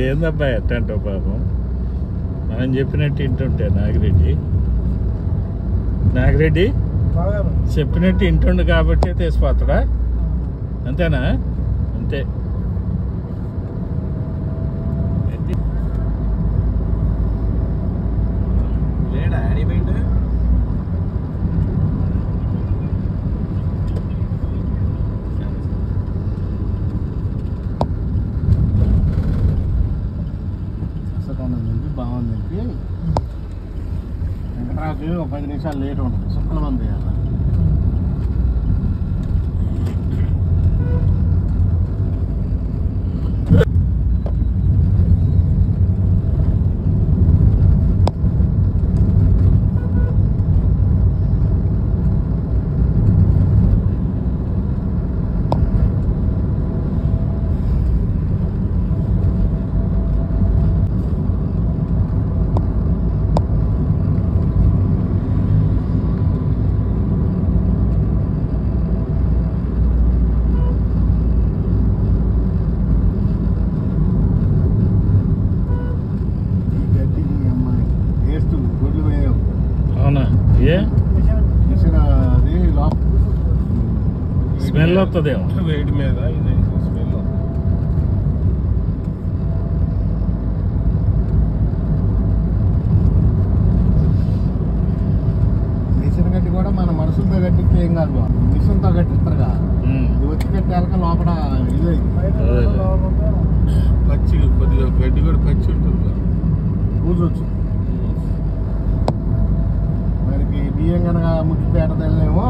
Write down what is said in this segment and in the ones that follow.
ఏందబ్బా ఎట్టంటావు పాపం, మనం చెప్పినట్టు ఇంటుంటే నాగిరెడ్డి చెప్పినట్టు ఇంటుండు కాబట్టి తీసిపోతాడా, అంతేనా? అంతే. బాగుంది వెంకటరాజు. ఒక 10 నిమిషాలు లేట్ ఉంటుంది. సుక్కల మంది స్మెల్ వస్తుందేమో వేడి మీద. ఇది స్మెల్ మిషన్ గట్టి కూడా మన మనసుతో కట్టిస్తే ఏం కాదు, మిషన్తో కట్టిస్తారుగా. ఇది వచ్చి కట్టాక లోపల ఇది పచ్చి కొద్దిగా గడ్డి కూడా పచ్చి ఉంటుంది, కూర్చోవచ్చు. మనకి బియ్యం కనుక ముట్టిపేట తెల్లేమో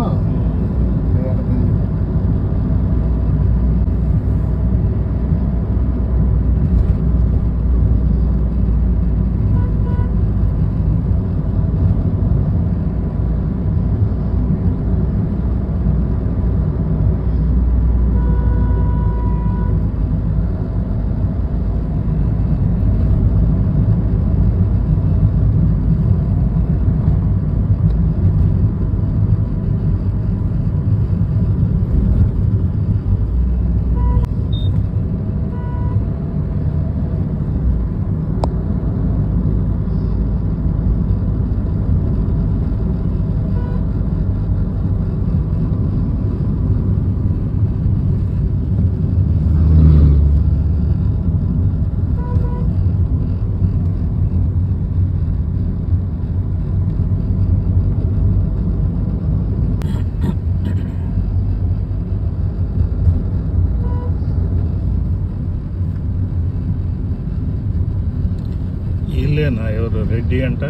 వీళ్ళేనా? ఎవరు రెడ్డి అంట?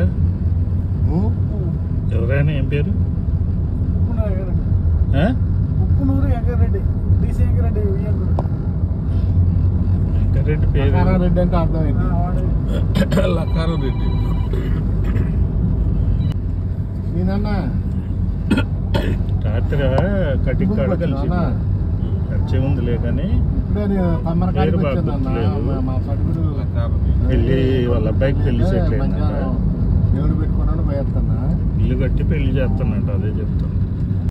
ఎవరైనా ఏం పేరు? ఉప్పునూరు వెంకరెడ్డి, డీసీ వెంకరెడ్డి. వెంకరెడ్డి పేరు రెడ్డి అంటే అర్థమైంది. లక్కారం రెడ్డి. నేనన్నా రాత్రి కటింగ్ కాడ కలిసి ఖర్చే ఉందిలే కానీ పెళ్ళి వాళ్ళ అబ్బాయికి పెళ్లి సెటిల్ అయిందంట. దేవుడు పెట్టుకున్నాడు పోయేస్తున్నా, ఇల్లు కట్టి పెళ్లి చేస్తానంట. అదే చెప్తాను.